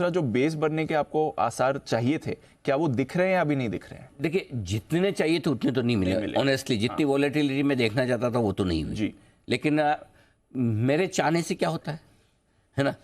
जो बेस बढ़ने के आपको आसार चाहिए थे, क्या वो दिख रहे हैं या अभी नहीं दिख रहे हैं? देखिए, जितने चाहिए थे उतने तो नहीं मिले ऑनेस्टली। जितनी वॉलेटिलिटी में देखना चाहता था वो तो नहीं हुई जी। लेकिन मेरे चाहने से क्या होता है ना?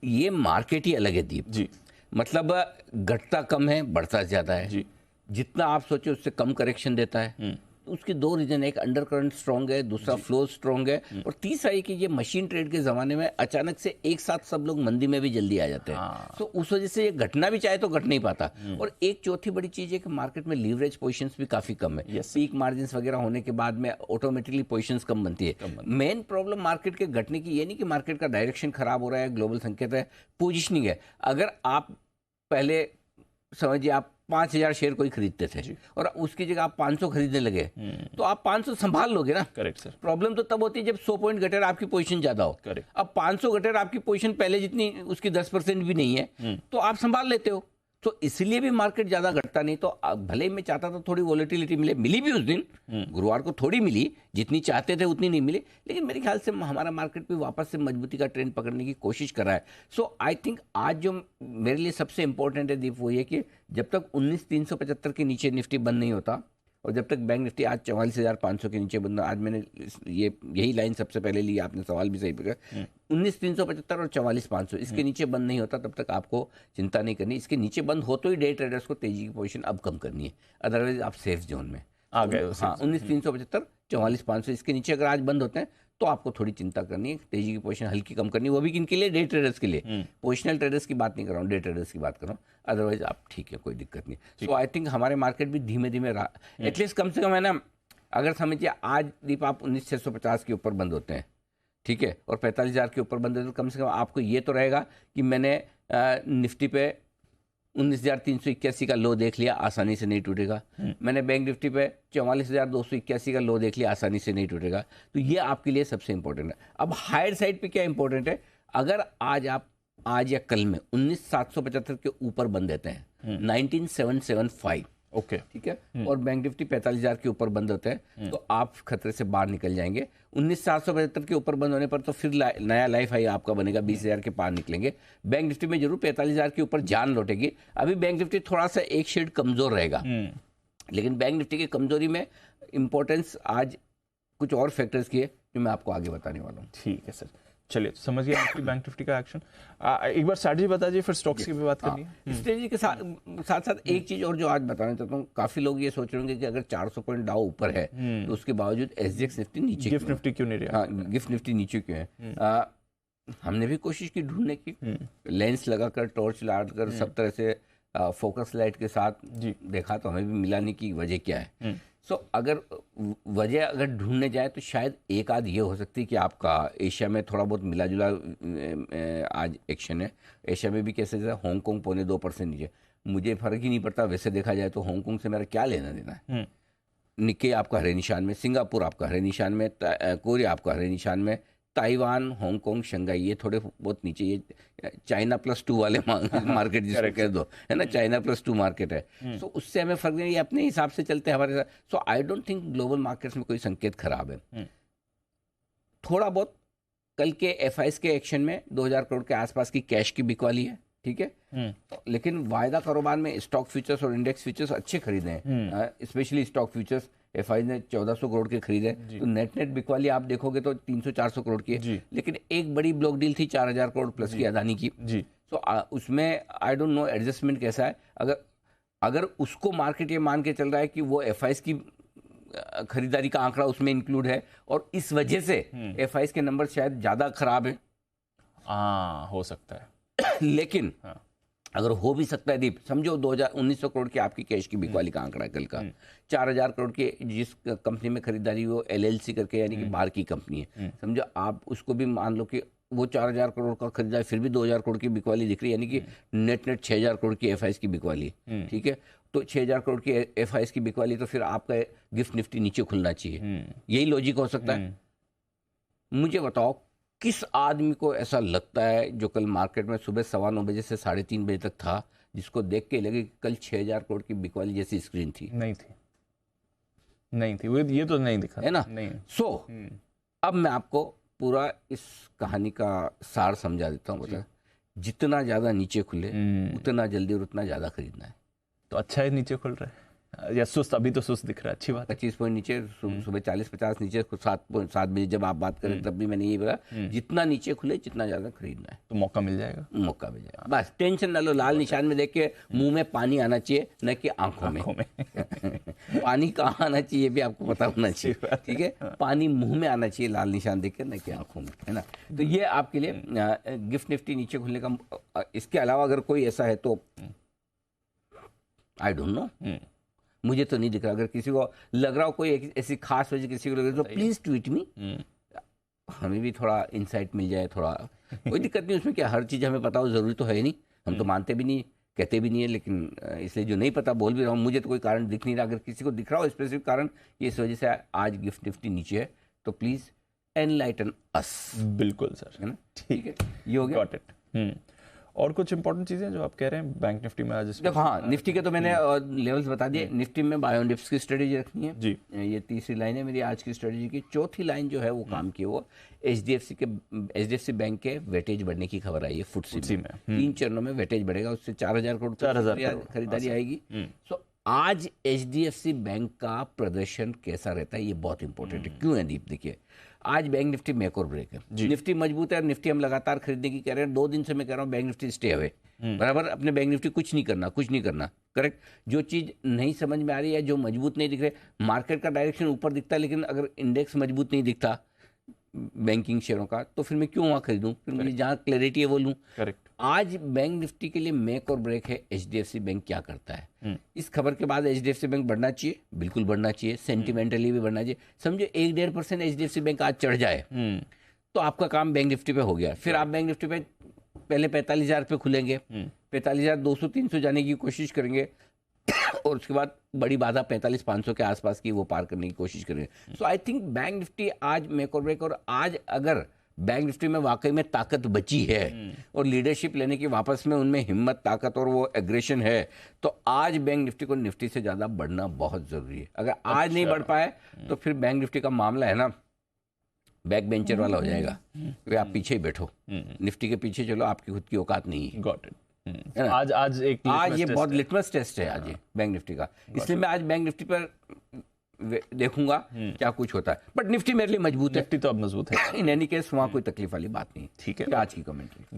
ये मार्केट ही अलग है दीप जी। मतलब घटता कम है, बढ़ता ज्यादा है जी। जितना आप सोचे उससे कम करेक्शन देता है। तो उसके दो रीजन है, एक अंडर करंट स्ट्रॉन्ग है, दूसरा फ्लो स्ट्रॉन्ग है, और तीसरा ये कि ये मशीन ट्रेड के जमाने में अचानक से एक साथ सब लोग मंदी में भी जल्दी आ जाते हैं। तो उस वजह से ये घटना भी चाहे तो घट नहीं पाता। और एक चौथी बड़ी चीज है कि मार्केट में लीवरेज पोजीशंस भी काफी कम है। पीक मार्जिन वगैरह होने के बाद में ऑटोमेटिकली पोजीशंस कम बनती है। मेन प्रॉब्लम मार्केट के घटने की ये नहीं कि मार्केट का डायरेक्शन खराब हो रहा है, ग्लोबल संकेत है, पोजिशनिंग है। अगर आप पहले समझिए आप 5,000 शेयर कोई खरीदते थे और उसकी जगह आप 500 खरीदने लगे, तो आप 500 संभाल लोगे ना। Correct sir. प्रॉब्लम तो तब होती है जब 100 पॉइंट घटे और आपकी पोजीशन ज्यादा हो। करेक्ट। अब 500 घटे और आपकी पोजीशन पहले जितनी उसकी 10% भी नहीं है, तो आप संभाल लेते हो। तो इसलिए भी मार्केट ज्यादा घटता नहीं। तो भले ही मैं चाहता था थोड़ी वॉलेटिलिटी मिले, मिली भी उस दिन, गुरुवार को थोड़ी मिली, जितनी चाहते थे उतनी नहीं मिली, लेकिन मेरे ख्याल से हमारा मार्केट भी वापस से मजबूती का ट्रेंड पकड़ने की कोशिश कर रहा है। सो आई थिंक आज जो मेरे लिए सबसे इंपॉर्टेंट है दीप, वो ये कि जब तक 19,375 के नीचे निफ्टी बंद नहीं होता, और जब तक बैंक निफ्टी आज 44,500 के नीचे बंद, आज मैंने यही लाइन सबसे पहले ली, आपने सवाल भी सही पकड़ा, 19,375 और 44,500 इसके नीचे बंद नहीं होता तब तक आपको चिंता नहीं करनी। इसके नीचे बंद हो तो ही डे ट्रेडर्स को तेजी की पोजीशन अब कम करनी है, अदरवाइज आप सेफ जोन में आ गए। हाँ, 19,375 44,500 इसके नीचे अगर आज बंद होते हैं तो आपको थोड़ी चिंता करनी है, तेजी की पोजीशन हल्की कम करनी है। वो भी किन के लिए? डे ट्रेडर्स के लिए। पोजिशनल ट्रेडर्स की बात नहीं कर रहा हूँ, डे ट्रेडर्स की बात कर रहा हूँ। अदरवाइज आप ठीक है, कोई दिक्कत नहीं। सो आई थिंक हमारे मार्केट भी धीमे धीमे एटलीस्ट कम से कम है ना, अगर समझिए आज दीप आप 19,650 के ऊपर बंद होते हैं, ठीक है, और 45,000 के ऊपर बंद होते हैं, तो कम से कम आपको ये तो रहेगा कि मैंने निफ्टी पे 19,381 का लो देख लिया, आसानी से नहीं टूटेगा। मैंने बैंक निफ्टी पे 44,281 का लो देख लिया, आसानी से नहीं टूटेगा। तो ये आपके लिए सबसे इंपॉर्टेंट है। अब हायर साइड पे क्या इंपॉर्टेंट है? अगर आज या कल में 19,775 के ऊपर बंद देते हैं, 19,775, ओके, ठीक है, और बैंक निफ्टी 45,000 के ऊपर बंद होते हैं, तो आप खतरे से बाहर निकल जाएंगे। 19,775 के ऊपर बंद होने पर तो फिर नया लाइफ हाई आपका बनेगा, 20,000 के पार निकलेंगे। बैंक निफ्टी में जरूर 45,000 के ऊपर जान लौटेगी। अभी बैंक निफ्टी थोड़ा सा एक शेड कमजोर रहेगा, लेकिन बैंक निफ्टी की कमजोरी में इंपॉर्टेंस आज कुछ और फैक्टर्स की है जो मैं आपको आगे बताने वाला हूँ। ठीक है सर, चलिए तो समझ गया निफ्टी बैंक निफ्टी का एक्शन। एक बार स्ट्रैटेजी बता दीजिए, फिर स्टॉक्स की भी बात करनी है। स्ट्रेटजी के साथ साथ एक चीज और जो आज बताना चाहता हूँ, काफी लोग ये सोच रहे होंगे कि अगर 400 पॉइंट डाउ ऊपर है तो उसके बावजूद SGX निफ्टी नीचे, गिफ्ट निफ्टी क्यों नहीं रहा? हाँ, गिफ्ट निफ्टी नीचे क्यों है? हमने भी कोशिश की ढूंढने की, लेंस लगाकर, टॉर्च लाकर, सब तरह से फोकस लाइट के साथ देखा, तो हमें भी मिला नहीं कि वजह क्या है। सो अगर वजह अगर ढूंढने जाए तो शायद एक आध ये हो सकती है कि आपका एशिया में थोड़ा बहुत मिला जुला आज एक्शन है। एशिया में भी कैसे, हांगकांग 0.25% नीचे, मुझे फर्क ही नहीं पड़ता वैसे देखा जाए तो। हांगकांग से मेरा क्या लेना देना है? निक्के आपका हरे निशान में, सिंगापुर आपका हरे निशान में, कोरिया आपका हरे निशान में, ताइवान, हांगकांग, शंघाई ये थोड़े बहुत नीचे। ये चाइना +2 वाले मार्केट जिसको कह दो, है ना, चाइना +2 मार्केट है। सो उससे हमें फर्क नहीं, ये अपने हिसाब से चलते हैं हमारे साथ। So I don't think global markets में कोई संकेत खराब है। थोड़ा बहुत कल के FIs के एक्शन में 2,000 करोड़ के आसपास की कैश की बिकवाली है, ठीक है, लेकिन वायदा कारोबार में स्टॉक फ्यूचर्स और इंडेक्स फ्यूचर्स अच्छे खरीदे हैं, स्पेशली स्टॉक फ्यूचर्स FI ने 1,400 करोड़ के खरीदे। तो नेट बिकवाली आप देखोगे तो 300-400 करोड़ की है, लेकिन एक बड़ी ब्लॉक डील थी 4,000 करोड़ प्लस की अदानी की। तो उसमें आई डोंट नो एडजस्टमेंट कैसा है। अगर उसको मार्केट ये मान के चल रहा है कि वो FIs की खरीदारी का आंकड़ा उसमें इंक्लूड है और इस वजह से FIs के नंबर शायद ज्यादा खराब है, हो सकता है। लेकिन अगर हो भी सकता है दीप, समझो 2,1900 करोड़ की आपकी कैश की बिकवाली का आंकड़ा कल का, 4,000 करोड़ की जिस कंपनी में खरीदारी वो LLC करके, यानी कि बाहर की कंपनी है, समझो आप उसको भी मान लो कि वो 4,000 करोड़ का खरीदारी, फिर भी 2,000 करोड़ की बिकवाली दिख रही है, यानी कि नेट 6,000 करोड़ की FIs की बिकवाली, ठीक है। तो 6,000 करोड़ की FIs की बिकवाली, तो फिर आपका गिफ्ट निफ्टी नीचे खुलना चाहिए, यही लॉजिक हो सकता है। मुझे बताओ किस आदमी को ऐसा लगता है जो कल मार्केट में सुबह 9:15 बजे से 3:30 बजे तक था, जिसको देख के लगे कि कल 6,000 करोड़ की बिकवाली जैसी स्क्रीन थी? नहीं थी वो, ये तो नहीं दिखा, है ना। सो अब मैं आपको पूरा इस कहानी का सार समझा देता हूँ। बता, जितना ज्यादा नीचे खुले उतना जल्दी और उतना ज्यादा खरीदना है। तो अच्छा है नीचे खुल रहा है या सुस्त? अभी तो सुस्त दिख रहा है, अच्छी बात है। 25 पॉइंट नीचे, सुबह 40-50 नीचे, 7 बजे जब आप बात करें तब भी मैंने ये बोला जितना नीचे खुले जितना ज्यादा खरीदना है। तो मौका मिल जाएगा, मौका मिल जाएगा। बस टेंशन ना लो, लाल निशान में देख के मुंह में पानी आना चाहिए, न कि आंखों में। पानी कहाँ आना चाहिए भी आपको पता होना चाहिए, ठीक है? पानी मुंह में आना चाहिए लाल निशान देख के, न कि आंखों में, है ना? तो ये आपके लिए गिफ्ट निफ्टी नीचे खुलने का। इसके अलावा अगर कोई ऐसा है तो आई डोंट नो, मुझे तो नहीं दिख रहा। अगर किसी को लग रहा हो कोई ऐसी खास वजह किसी को लग रही है तो प्लीज ट्वीट मी, हमें भी थोड़ा इंसाइट मिल जाए, थोड़ा कोई दिक्कत नहीं उसमें। क्या हर चीज़ हमें पता हो जरूरी तो है नहीं, हम तो मानते भी नहीं, कहते भी नहीं है, लेकिन इसलिए जो नहीं पता बोल भी रहा हूँ। मुझे तो कोई कारण दिख नहीं रहा। अगर किसी को दिख रहा हो स्पेसिफिक कारण ये इस वजह से आज गिफ्ट निफ्टी नीचे है तो प्लीज एनलाइटन अस। बिल्कुल सर, है ना? ठीक है, ये हो गया। Got it. और कुछ इंपॉर्टेंट चीजें जो आप कह रहे हैं बैंक निफ्टी में आज? देखो, हाँ, निफ्टी के तो मैंने लेवल्स बता दिए। निफ्टी में बाय ऑन डिप्स की स्ट्रेटेजी रखनी है जी। ये तीसरी लाइन है मेरी आज की स्ट्रेटेजी की। चौथी लाइन जो है वो काम की, वो एचडीएफसी बैंक के वेटेज बढ़ने की खबर आई है फुटसी में। 3 चरणों में वेटेज बढ़ेगा, उससे 4000 करोड़ खरीदारी आएगी। सो आज एचडीएफसी बैंक का प्रदर्शन कैसा रहता है ये बहुत इंपॉर्टेंट है। क्यों है दीप? देखिए, आज बैंक निफ्टी मेक और ब्रेक है। निफ्टी मजबूत है, निफ्टी हम लगातार खरीदने की कह रहे हैं। 2 दिन से मैं कह रहा हूँ बैंक निफ्टी स्टे अवे, बराबर। अपने बैंक निफ्टी कुछ नहीं करना, करेक्ट। जो चीज नहीं समझ में आ रही है, जो मजबूत नहीं दिख रहे, मार्केट का डायरेक्शन ऊपर दिखता है लेकिन अगर इंडेक्स मजबूत नहीं दिखता बैंकिंग शेयरों का तो फिर मैं क्यों वहां खरीदूं? फिर मुझे जहां क्लैरिटी है वो लूं। करेक्ट। आज बैंक निफ्टी के लिए मेक और ब्रेक है एचडीएफसी बैंक क्या करता है। इस खबर के बाद एचडीएफसी बैंक बढ़ना चाहिए, बिल्कुल बढ़ना चाहिए, सेंटिमेंटली भी बढ़ना चाहिए। समझो 1-1.5% एचडीएफसी बैंक आज चढ़ जाए तो आपका काम बैंक निफ्टी पे हो गया। फिर आप बैंक निफ्टी पे पहले 45,000 पे खुलेंगे, 45,200-300 जाने की कोशिश करेंगे और उसके बाद बड़ी बाधा 45,500 के आसपास की वो पार करने की कोशिश करेंगे। सो आई थिंक बैंक निफ्टी आज मेक और ब्रेक। और आज अगर बैंक निफ्टी में वाकई में ताकत बची है और लीडरशिप लेने की वापस में उनमें हिम्मत, ताकत और वो एग्रेशन है तो आज बैंक निफ्टी को निफ्टी से ज्यादा बढ़ना बहुत जरूरी है। अगर आज नहीं बढ़ पाए तो फिर बैंक निफ्टी का मामला है ना बैक बेंचर वाला हो जाएगा। फिर आप पीछे ही बैठो, निफ्टी के पीछे चलो, आपकी खुद की औकात नहीं है। Got it. आज ये बहुत लिटमस टेस्ट है आज ये बैंक निफ्टी का। इसलिए मैं आज बैंक निफ्टी पर देखूंगा क्या कुछ होता है। बट निफ्टी मेरे लिए मजबूत है। निफ्टी तो अब मजबूत है इन एनी केस, वहां कोई तकलीफ वाली बात नहीं। ठीक है, आज की कमेंट्री।